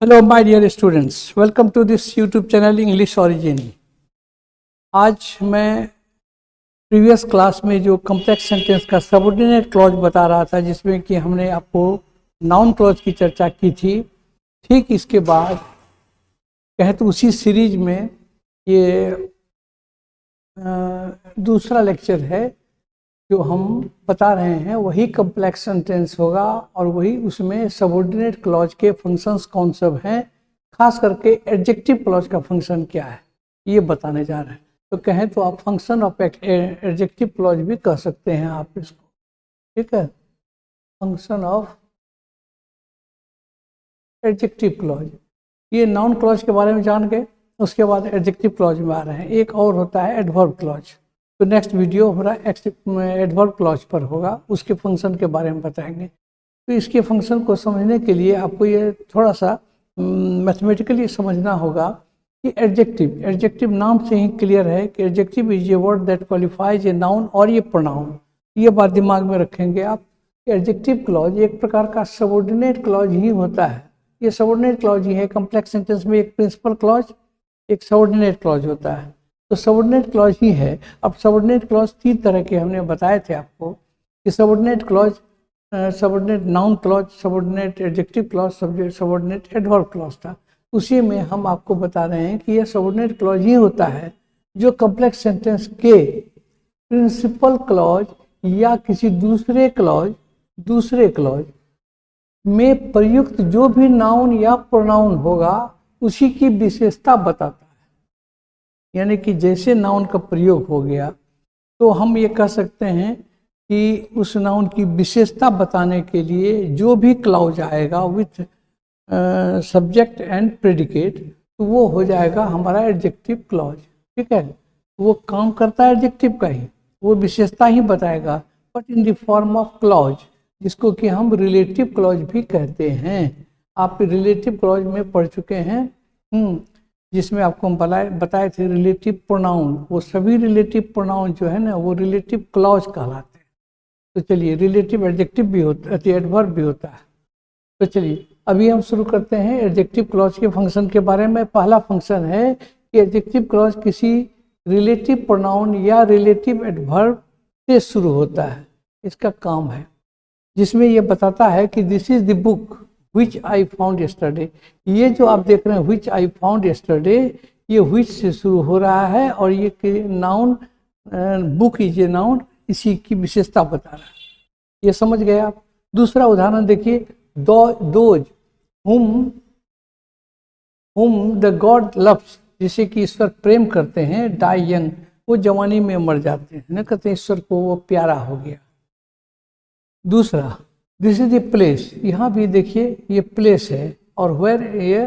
Hello my dear students, welcome to this YouTube channel English origin. आज मैं previous class में जो complex sentence का सबऑर्डिनेट क्लॉज बता रहा था, जिसमें कि हमने आपको नाउन क्लॉज की चर्चा की थी। ठीक इसके बाद कहें तो उसी सीरीज में ये दूसरा लेक्चर है जो हम बता रहे हैं, वही कॉम्प्लेक्स सेंटेंस होगा और वही उसमें सबऑर्डिनेट क्लॉज के फंक्शंस कौन सब हैं, खास करके एडजेक्टिव क्लॉज का फंक्शन क्या है ये बताने जा रहे हैं। तो कहें तो आप फंक्शन ऑफ एडजेक्टिव क्लॉज भी कह सकते हैं आप इसको, ठीक है। फंक्शन ऑफ एडजेक्टिव क्लॉज, ये नाउन क्लॉज के बारे में जान के उसके बाद एडजेक्टिव क्लॉज में आ रहे हैं। एक और होता है एडवर्ब क्लॉज, तो नेक्स्ट वीडियो हमारा एडवर्ब क्लॉज पर होगा, उसके फंक्शन के बारे में बताएंगे। तो इसके फंक्शन को समझने के लिए आपको ये थोड़ा सा मैथमेटिकली समझना होगा कि एडजेक्टिव नाम से ही क्लियर है कि adjective is a word that qualifies a noun और ये प्रोनाउन। ये बात दिमाग में रखेंगे आप। एडजेक्टिव क्लॉज एक प्रकार का सबऑर्डिनेट क्लॉज ही होता है। ये सबऑर्डिनेट क्लॉज ही है। कॉम्प्लेक्स सेंटेंस में एक प्रिंसिपल क्लॉज, एक सबऑर्डिनेट क्लॉज होता है, तो सबऑर्डिनेट क्लॉज ही है। अब सबऑर्डिनेट क्लॉज 3 तरह के हमने बताए थे आपको कि subordinate clause, subordinate noun clause, subordinate adjective clause, subordinate adverb clause था। उसी में हम आपको बता रहे हैं कि यह सबऑर्डिनेट क्लॉज ही होता है जो कॉम्प्लेक्स सेंटेंस के प्रिंसिपल क्लॉज या किसी दूसरे क्लॉज में प्रयुक्त जो भी नाउन या प्रोनाउन होगा उसी की विशेषता बताता है। यानी कि जैसे नाउन का प्रयोग हो गया तो हम ये कह सकते हैं कि उस नाउन की विशेषता बताने के लिए जो भी क्लॉज आएगा विथ सब्जेक्ट एंड प्रेडिकेट, तो वो हो जाएगा हमारा एडजेक्टिव क्लॉज, ठीक है। वो काम करता है एडजेक्टिव का ही, वो विशेषता ही बताएगा, but in the form of clause, जिसको कि हम रिलेटिव क्लॉज भी कहते हैं। आप रिलेटिव क्लॉज में पढ़ चुके हैं, जिसमें आपको हम बताए थे रिलेटिव प्रोनाउन। वो सभी रिलेटिव प्रोनाउन जो है ना वो रिलेटिव क्लॉज कहलाते हैं। तो चलिए, रिलेटिव एडजेक्टिव भी होता है, एडवर्ब भी होता है। तो चलिए अभी हम शुरू करते हैं एडजेक्टिव क्लॉज के फंक्शन के बारे में। पहला फंक्शन है कि एडजेक्टिव क्लॉज किसी रिलेटिव प्रोनाउन या रिलेटिव एडवर्ब से शुरू होता है। इसका काम है जिसमें यह बताता है कि this is the book which I found yesterday. ये जो आप देख रहे हैं विच आई फाउंड यस्टरडे, ये विच से शुरू हो रहा है और ये noun, book is a noun, इसी की विशेषता बता रहा है। ये समझ गए आप। दूसरा उदाहरण देखिए, those whom the God loves, जिसे कि ईश्वर प्रेम करते हैं, डाई यंग, वो जवानी में मर जाते हैं ना, कहते हैं ईश्वर को वो प्यारा हो गया। दूसरा, दिस इज ए प्लेस, यहाँ भी देखिए ये प्लेस है और वेयर ये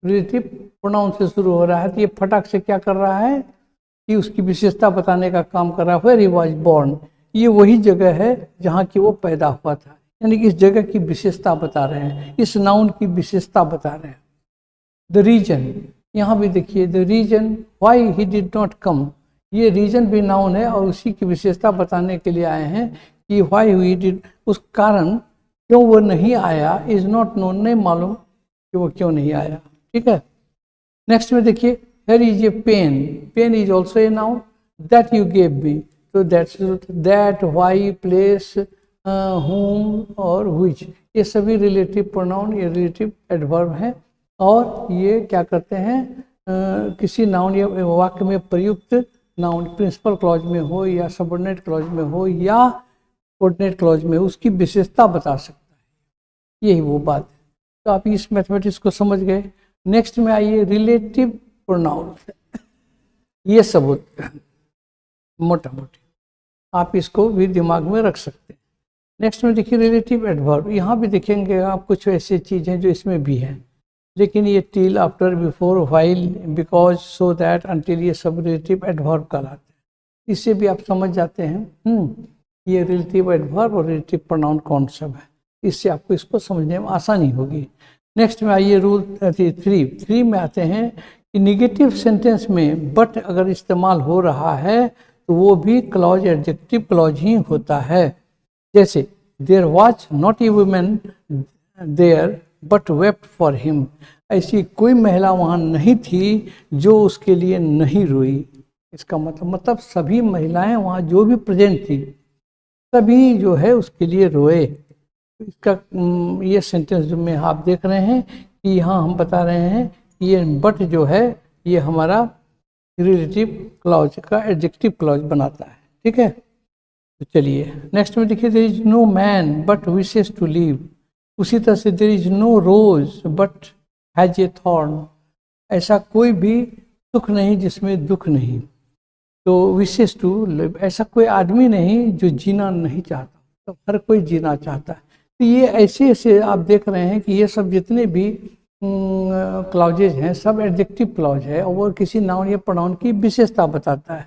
रिलेटिव प्रोनाउन से शुरू हो रहा है, तो ये फटाक से क्या कर रहा है कि उसकी विशेषता बताने का काम कर रहा है। वेयर ही वॉज बॉर्न, ये वही जगह है जहाँ की वो पैदा हुआ था, यानी कि इस जगह की विशेषता बता रहे हैं, इस नाउन की विशेषता बता रहे हैं। द रीजन, यहाँ भी देखिए the reason why he did not come, ये रीजन भी नाउन है और उसी की विशेषता बताने के लिए आए हैं कि व्हाई ही डिड, उस कारण क्यों वो नहीं आया, इज नॉट नोन, नहीं मालूम कि वो क्यों नहीं आया, ठीक है। नेक्स्ट में देखिए, here is a pen, pen is also a noun, that you gave me, तो दैट, व्हाई, प्लेस, whom और which, ये सभी रिलेटिव प्रोनाउन, ये रिलेटिव एडवर्ब हैं और ये क्या करते हैं, किसी नाउन या वाक्य में प्रयुक्त नाउन प्रिंसिपल क्लॉज में हो या सबऑर्डिनेट क्लॉज में हो या कोऑर्डिनेट क्लॉज में, उसकी विशेषता बता सकता है। यही वो बात है। तो आप इस मैथमेटिक्स को समझ गए। नेक्स्ट में आइए रिलेटिव प्रोनाउन, ये सब होते हैं मोटा मोटी, आप इसको भी दिमाग में रख सकते हैं। नेक्स्ट में देखिए रिलेटिव एडवर्ब, यहाँ भी देखेंगे आप कुछ ऐसी चीज़ें जो इसमें भी हैं, लेकिन ये till, after, before, while, because, so that, until, ये सब रिलेटिव एडवर्ब कहलाते हैं। इससे भी आप समझ जाते हैं ये रिलेटिव एडवर्ब और रिलेटिव प्रोनाउन कौन सा है, इससे आपको इसको समझने में आसानी होगी। नेक्स्ट में आइए रूल 3 में आते हैं कि निगेटिव सेंटेंस में बट अगर इस्तेमाल हो रहा है तो वो भी क्लॉज एडजेक्टिव क्लॉज ही होता है। जैसे there was not a women there but wept for him. ऐसी कोई महिला वहाँ नहीं थी जो उसके लिए नहीं रोई। इसका मतलब सभी महिलाएं वहाँ जो भी प्रेजेंट थी सभी जो है उसके लिए रोए। इसका ये सेंटेंस जो में आप देख रहे हैं कि यहाँ हम बता रहे हैं कि ये बट जो है ये हमारा रिलेटिव क्लॉज का एडजेक्टिव क्लॉज बनाता है। ठीक है, तो चलिए नेक्स्ट में देखिए, there is no man but wishes to live. उसी तरह से there is no rose but has a thorn. ऐसा कोई भी सुख नहीं जिसमें दुख नहीं। तो विशेष टू लिव, ऐसा कोई आदमी नहीं जो जीना नहीं चाहता, तो हर कोई जीना चाहता है। तो ये ऐसे ऐसे आप देख रहे हैं कि ये सब जितने भी क्लॉजेज हैं सब एडजेक्टिव क्लॉज है और वो किसी नाउन या प्रोनाउन की विशेषता बताता है।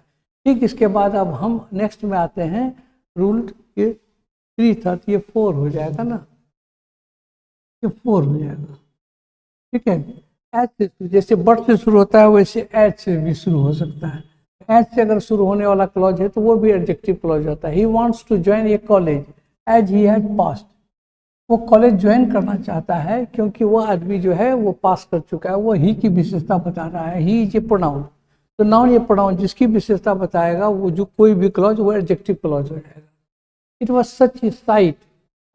ठीक, इसके बाद अब हम नेक्स्ट में आते हैं रूल के 3 था, तो ये 4 हो जाएगा ना, ये 4 हो जाएगा। ठीक है, एच से जैसे बट से शुरू होता है वैसे एच से भी शुरू हो सकता है। एच से अगर शुरू होने वाला क्लॉज है तो वो भी एडजेक्टिव क्लॉज होता है। He wants to join a college as he has passed. वो कॉलेज ज्वाइन करना चाहता है क्योंकि वो आदमी जो है वो पास कर चुका है। वो ही की विशेषता बता रहा है, ही इज ए प्रोनाउन। तो नाउन या प्रोनाउन जिसकी विशेषता बताएगा वो जो कोई भी क्लॉज वो एडजेक्टिव क्लॉज हो जाएगा। It was such a sight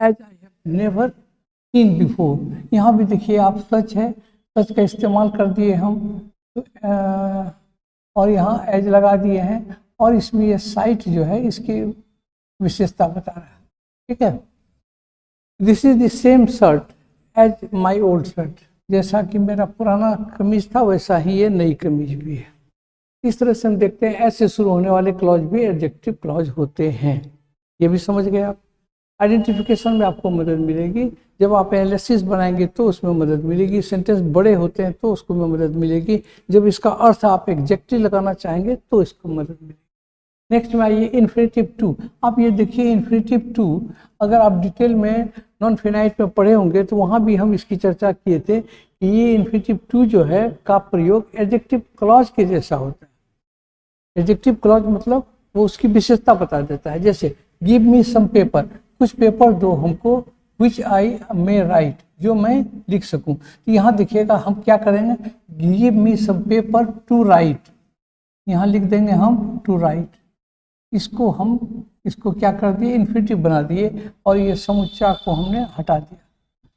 as I have never seen before. यहाँ भी देखिए आप सच है, सच का इस्तेमाल कर दिए हम और यहाँ एज लगा दिए हैं और इसमें ये साइट जो है इसकी विशेषता बता रहा है। ठीक है, this is the same shirt as my old shirt. जैसा कि मेरा पुराना कमीज था वैसा ही ये नई कमीज भी है। इस तरह से हम देखते हैं ऐसे शुरू होने वाले क्लॉज भी एडजेक्टिव क्लॉज होते हैं। ये भी समझ गए आप। आइडेंटिफिकेशन में आपको मदद मिलेगी, जब आप एनालिसिस बनाएंगे तो उसमें मदद मिलेगी। सेंटेंस बड़े होते हैं तो उसको में मदद मिलेगी। जब इसका अर्थ आप एग्जैक्टली लगाना चाहेंगे तो इसको मदद मिलेगी। नेक्स्ट में आइए इन्फिनेटिव टू। आप ये देखिए इन्फिनेटिव टू अगर आप डिटेल में नॉन फिनाइट में पढ़े होंगे तो वहाँ भी हम इसकी चर्चा किए थे कि ये इन्फिनेटिव टू जो है का प्रयोग एडजेक्टिव क्लॉज के जैसा होता है। एडजेक्टिव क्लॉज मतलब वो उसकी विशेषता बता देता है। जैसे गिव मी सम पेपर, कुछ पेपर दो हमको, विच आई मे राइट, जो मैं लिख सकूं। तो यहाँ देखिएगा हम क्या करेंगे, गिव मी सम पेपर टू राइट, यहाँ लिख देंगे हम टू राइट। इसको क्या कर दिए, इन्फिनेटिव बना दिए और ये समुच्चय को हमने हटा दिया।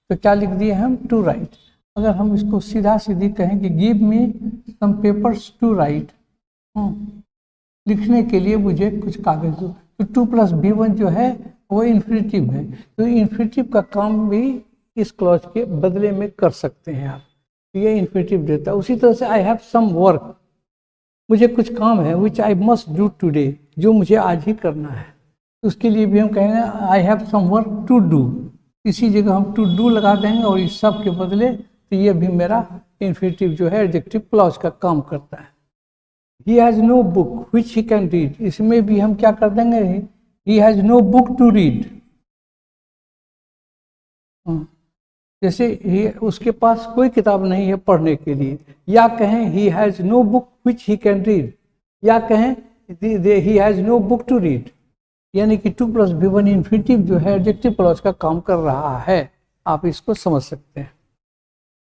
तो क्या लिख दिए हम, टू राइट। अगर हम इसको सीधा सीधी कहें कि give me some papers to write, लिखने के लिए मुझे कुछ कागज दो, तो 2 + B1 जो है वो इन्फिनेटिव है। तो इन्फिनेटिव का काम भी इस क्लॉज के बदले में कर सकते हैं आप। तो ये इन्फिनेटिव देता है। उसी तरह से आई हैव सम वर्क, मुझे कुछ काम है, विच आई मस्ट डू टुडे, जो मुझे आज ही करना है। तो उसके लिए भी हम कहेंगे I have some work to do. इसी जगह हम टू डू लगा देंगे और इस सब के बदले, तो ये भी मेरा इन्फिनेटिव जो है एडजेक्टिव क्लॉज का काम करता है। He has no book which he can read, इसमें भी हम क्या कर देंगे, he has no book to read. जैसे उसके पास कोई किताब नहीं है पढ़ने के लिए, या कहें he has no book which he can read, या कहें he has no book to read. यानी कि 2 + B1 इन्फिनेटिव जो है एडजेक्टिव क्लॉज का काम कर रहा है। आप इसको समझ सकते हैं।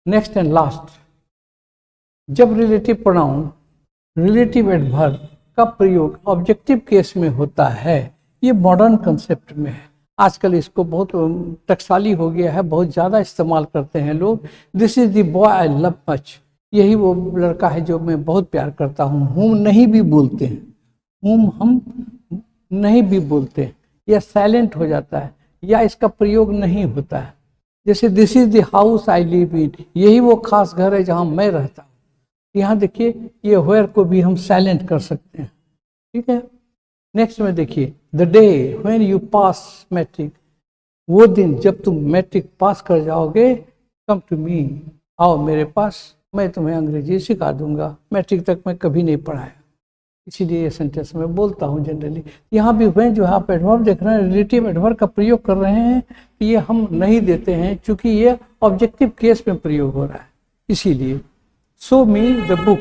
नेक्स्ट एंड लास्ट, जब रिलेटिव प्रोनाउन रिलेटिव एडवर्ब का प्रयोग ऑब्जेक्टिव केस में होता है, ये मॉडर्न कंसेप्ट में है। आजकल इसको बहुत टकसाली हो गया है, बहुत ज़्यादा इस्तेमाल करते हैं लोग। This is the boy I love much, यही वो लड़का है जो मैं बहुत प्यार करता हूँ। हुम नहीं भी बोलते हैं, हुम हम नहीं भी बोलते हैं, या साइलेंट हो जाता है, या इसका प्रयोग नहीं होता है। जैसे this is the house I live in, यही वो खास घर है जहाँ मैं रहता हूँ। यहाँ देखिए ये वेयर को भी हम साइलेंट कर सकते हैं। ठीक है, नेक्स्ट में देखिए the day when you pass matric, वो दिन जब तुम मैट्रिक पास कर जाओगे, कम टू मी, आओ मेरे पास, मैं तुम्हें अंग्रेजी सिखा दूंगा। मैट्रिक तक मैं कभी नहीं पढ़ाया, इसीलिए ये सेंटेंस में बोलता हूँ जनरली। यहाँ भी वह जो आप एडवर्ब देख रहे हैं रिलेटिव एडवर्ब का प्रयोग कर रहे हैं, तो ये हम नहीं देते हैं क्योंकि ये ऑब्जेक्टिव केस में प्रयोग हो रहा है, इसीलिए। Show me the book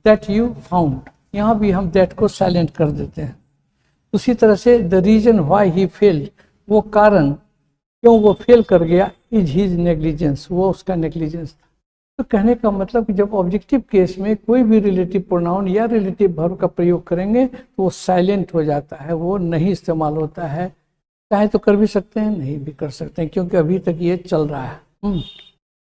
that you found, यहाँ भी हम दैट को साइलेंट कर देते हैं। उसी तरह से the reason why he failed, वो कारण क्यों वो फेल कर गया इज हीज नेग्लिजेंस, वो उसका नेग्लिजेंस था। तो कहने का मतलब कि जब ऑब्जेक्टिव केस में कोई भी रिलेटिव प्रोनाउन या रिलेटिव वर्ब का प्रयोग करेंगे तो वो साइलेंट हो जाता है, वो नहीं इस्तेमाल होता है। चाहे तो कर भी सकते हैं, नहीं भी कर सकते हैं, क्योंकि अभी तक ये चल रहा है।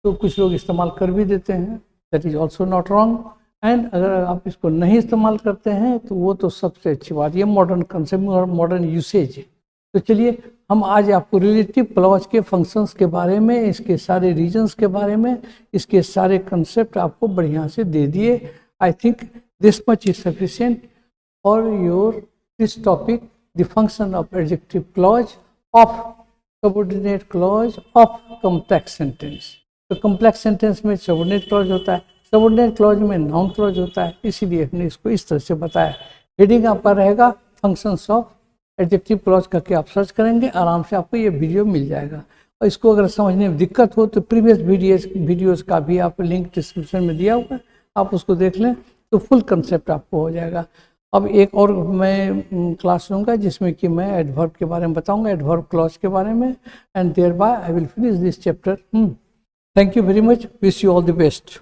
तो कुछ लोग इस्तेमाल कर भी देते हैं, that is also not wrong. And अगर आप इसको नहीं इस्तेमाल करते हैं तो वो तो सबसे अच्छी बात, ये मॉडर्न कंसेप्ट और मॉडर्न यूसेज है। तो चलिए हम आज आपको रिलेटिव क्लॉज के फंक्शंस के बारे में, इसके सारे रीजन्स के बारे में, इसके सारे कंसेप्ट आपको बढ़िया से दे दिए। I think this much is sufficient for your this topic, the function of adjective clause of subordinate clause of complex sentence. तो कॉम्प्लेक्स सेंटेंस में सबऑर्डिनेट क्लॉज होता है, सबऑर्डिनेट क्लॉज में नाउन क्लॉज होता है, इसीलिए हमने इसको इस तरह से बताया। हेडिंग आपका रहेगा फंक्शंस ऑफ एडजेक्टिव क्लॉज करके आप सर्च करेंगे, आराम से आपको ये वीडियो मिल जाएगा। और इसको अगर समझने में दिक्कत हो तो प्रीवियस वीडियोस का भी आप लिंक डिस्क्रिप्शन में दिया हुआ है, आप उसको देख लें तो फुल कंसेप्ट आपको हो जाएगा। अब एक और मैं क्लास लूँगा जिसमें कि मैं एडवर्ब के बारे में बताऊँगा, एडवर्ब क्लॉज के बारे में, and thereby I will finish this chapter. Thank you very much, wish you all the best.